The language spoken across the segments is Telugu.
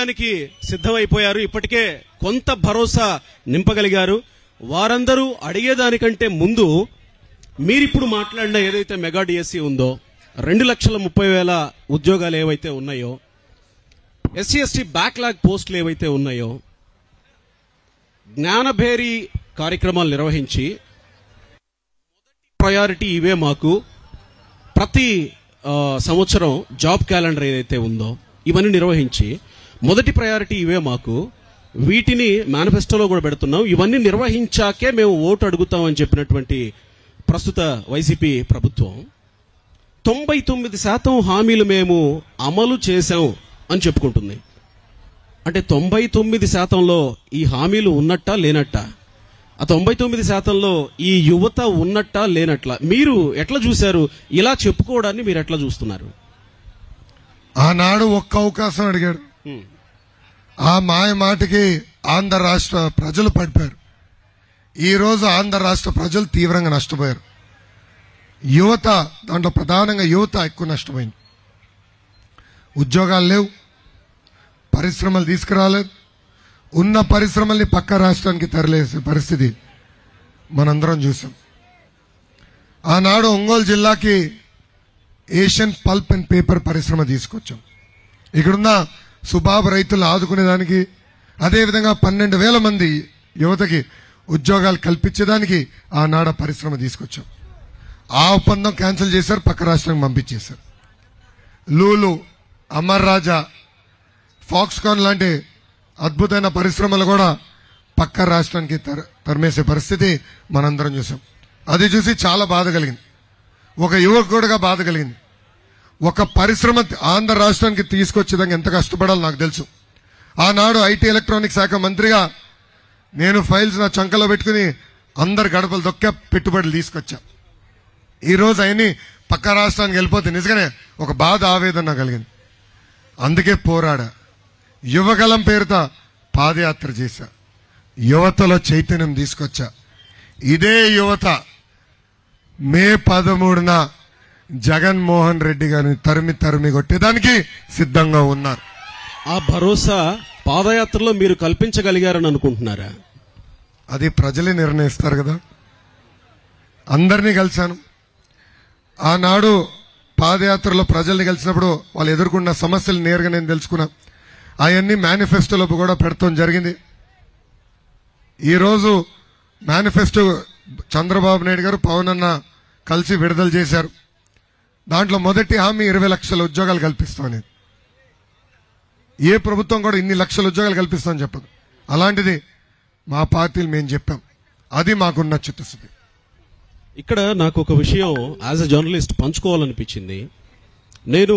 ఇవ్వడానికి సిద్ధమైపోయారు. ఇప్పటికే కొంత భరోసా నింపగలిగారు. వారందరూ అడిగేదానికంటే ముందు మీరిప్పుడు మాట్లాడిన ఏదైతే మెగా డిఎస్సి ఉందో 2,30,000 ఉద్యోగాలు ఏవైతే ఉన్నాయో, ఎస్సీ ఎస్టీ బ్యాక్లాగ్ పోస్టులు ఏవైతే ఉన్నాయో, జ్ఞానభేరి కార్యక్రమాలు నిర్వహించి ప్రయారిటీ ఇవే మాకు, ప్రతి సంవత్సరం జాబ్ క్యాలెండర్ ఏదైతే ఉందో ఇవన్నీ నిర్వహించి మొదటి ప్రయారిటీ ఇవే మాకు, వీటిని మేనిఫెస్టోలో కూడా పెడుతున్నాం, ఇవన్నీ నిర్వహించాకే మేము ఓటు అడుగుతామని చెప్పినటువంటి ప్రస్తుత వైసీపీ ప్రభుత్వం 99% హామీలు మేము అమలు చేశాం అని చెప్పుకుంటుంది. అంటే 99%లో ఈ హామీలు ఉన్నట్టా లేనట్టా? ఆ 99%లో ఈ యువత ఉన్నట్టా లేనట్లా? మీరు ఎట్లా చూశారు? ఇలా చెప్పుకోవడాన్ని మీరు ఎట్లా చూస్తున్నారు? ఆనాడు ఒక్క అవకాశం అడిగాడు. ఆ మాయ మాటకి ఆంధ్ర రాష్ట్ర ప్రజలు పడిపోయారు. ఈ రోజు ఆంధ్ర రాష్ట్ర ప్రజలు తీవ్రంగా నష్టపోయారు. యువత, దాంట్లో ప్రధానంగా యువత ఎక్కువ నష్టపోయింది. ఉద్యోగాలు లేవు, పరిశ్రమలు తీసుకురాలేదు, ఉన్న పరిశ్రమల్ని పక్క రాష్ట్రానికి తరలేసే పరిస్థితి మనందరం చూసాం. ఆనాడు ఒంగోలు జిల్లాకి ఏషియన్ పల్ప్ అండ్ పేపర్ పరిశ్రమ తీసుకొచ్చాం. ఇక్కడున్న సుబాబు రైతులను ఆదుకునేదానికి, అదేవిధంగా 12,000 మంది యువతకి ఉద్యోగాలు కల్పించేదానికి ఆనాడు పరిశ్రమ తీసుకొచ్చాం. ఆ ఒప్పందం క్యాన్సిల్ చేశారు, పక్క రాష్ట్రానికి పంపించేశారు. లూలు, అమర్ రాజా, ఫాక్స్కాన్ లాంటి అద్భుతమైన పరిశ్రమలు కూడా పక్క రాష్ట్రానికి తరిమేసే పరిస్థితి మనందరం చూసాం. అది చూసి చాలా బాధ కలిగింది, ఒక యువకుడిగా బాధ కలిగింది. ఒక పరిశ్రమ ఆంధ్ర రాష్ట్రానికి తీసుకొచ్చేదానికి ఎంత కష్టపడాలో నాకు తెలుసు. ఆనాడు ఐటీ ఎలక్ట్రానిక్స్ శాఖ మంత్రిగా నేను ఫైల్స్ నా చంకలో పెట్టుకుని అందరు గడపలు దొక్క పెట్టుబడులు తీసుకొచ్చా. ఈరోజు అవన్నీ పక్క రాష్ట్రానికి వెళ్ళిపోతే నిజంగానే ఒక బాధ, ఆవేదన కలిగింది. అందుకే పోరాడా, యువగలం పేరుతో పాదయాత్ర చేశా, యువతలో చైతన్యం తీసుకొచ్చా. ఇదే యువత మే 13న జగన్మోహన్ రెడ్డి గారిని తరిమి కొట్టేదానికి సిద్ధంగా ఉన్నారు. ఆ భరోసా పాదయాత్రలో మీరు కల్పించగలిగారని అనుకుంటున్నారా? అది ప్రజలే నిర్ణయిస్తారు కదా. అందరినీ కలిశాను. ఆనాడు పాదయాత్రలో ప్రజల్ని కలిసినప్పుడు వాళ్ళు ఎదుర్కొన్న సమస్యలు నేరుగా నేను తెలుసుకున్నా. అవన్నీ మేనిఫెస్టోలో కూడా పెడతాం జరిగింది. ఈరోజు మేనిఫెస్టో చంద్రబాబు నాయుడు గారు, పవన్ అన్న కలిసి విడుదల చేశారు. దాంట్లో మొదటి హామీ 20 లక్షల ఉద్యోగాలు కల్పిస్తామని. ఏ ప్రభుత్వం కూడా ఇన్ని లక్షల ఉద్యోగాలు కల్పిస్తామని చెప్పదు. అలాంటిది మా పార్టీలు మేము చెప్పాం. అది మాకున్న చిత్తశుద్ధి. ఇక్కడ నాకు ఒక విషయం యాజ్ ఎ జర్నలిస్ట్ పంచుకోవాలనిపించింది. నేను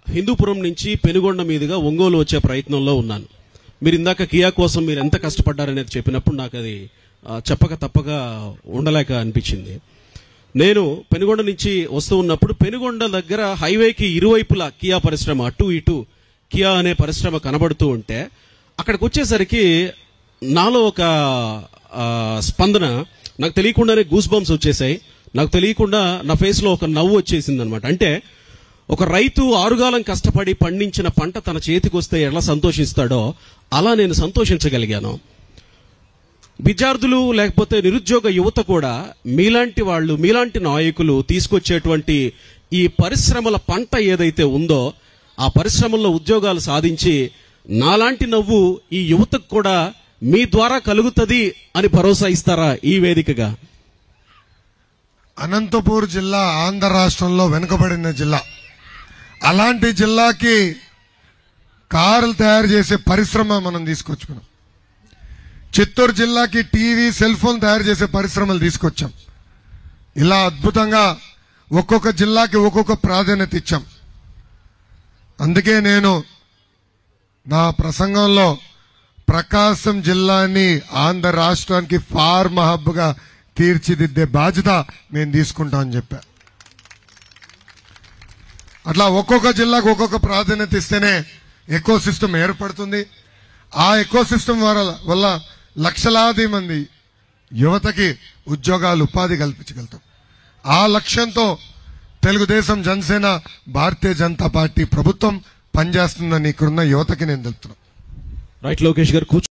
హిందూపురం నుంచి పెనుగొండ మీదుగా ఒంగోలు వచ్చే ప్రయత్నంలో ఉన్నాను. మీరు ఇందాక కియా కోసం మీరు ఎంత కష్టపడ్డారనేది చెప్పినప్పుడు నాకు అది చెప్పక తప్పక ఉండలేక అనిపించింది. నేను పెనుగొండ నుంచి వస్తూ ఉన్నప్పుడు పెనుగొండ దగ్గర హైవేకి ఇరువైపులా కియా పరిశ్రమ, అటు ఇటు కియా అనే పరిశ్రమ కనబడుతూ ఉంటే అక్కడికి వచ్చేసరికి నాలో ఒక స్పందన, నాకు తెలియకుండానే గూస్ బంప్స్ వచ్చేసాయి. నాకు తెలియకుండా నా ఫేస్ లో ఒక నవ్వు వచ్చేసింది అనమాట. అంటే ఒక రైతు ఆరుగాలం కష్టపడి పండించిన పంట తన చేతికి వస్తే ఎలా సంతోషిస్తాడో అలా నేను సంతోషించగలిగాను. విద్యార్థులు లేకపోతే నిరుద్యోగ యువత కూడా మీలాంటి వాళ్ళు, మీలాంటి నాయకులు తీసుకొచ్చేటువంటి ఈ పరిశ్రమల పంట ఏదైతే ఉందో ఆ పరిశ్రమల్లో ఉద్యోగాలు సాధించి నాలాంటి నవ్వు ఈ యువతకు కూడా మీ ద్వారా కలుగుతుంది అని భరోసా ఇస్తారా ఈ వేదికగా? అనంతపూర్ జిల్లా ఆంధ్ర రాష్ట్రంలో వెనుకబడిన జిల్లా. అలాంటి జిల్లాకి కార్లు తయారు చేసే పరిశ్రమ మనం తీసుకొచ్చుకున్నాం. చిత్తూరు జిల్లాకి టీవీ, సెల్ ఫోన్ తయారు చేసే పరిశ్రమలు తీసుకొచ్చాం. ఇలా అద్భుతంగా ఒక్కొక్క జిల్లాకి ఒక్కొక్క ప్రాధాన్యత ఇచ్చాం. అందుకే నేను నా ప్రసంగంలో ప్రకాశం జిల్లాని ఆంధ్ర రాష్ట్రానికి ఫార్మ్ హబ్ గా తీర్చిదిద్దే బాధ్యత మేము తీసుకుంటామని చెప్పా. అట్లా ఒక్కొక్క జిల్లాకు ఒక్కొక్క ప్రాధాన్యత ఇస్తేనే ఎకో సిస్టమ్ ఏర్పడుతుంది. ఆ ఎకో సిస్టమ్ వల్ల లక్షలాది మంది యువతకి ఉద్యోగాలు, ఉపాధి కల్పించగలుగుతాం. ఆ లక్ష్యంతో తెలుగుదేశం, జనసేన, భారతీయ జనతా పార్టీ ప్రభుత్వం పనిచేస్తుందని ఇక్కడున్న యువతకి నేను తెలుపుతున్నా. రైట్ లోకేష్ గారు కూర్చో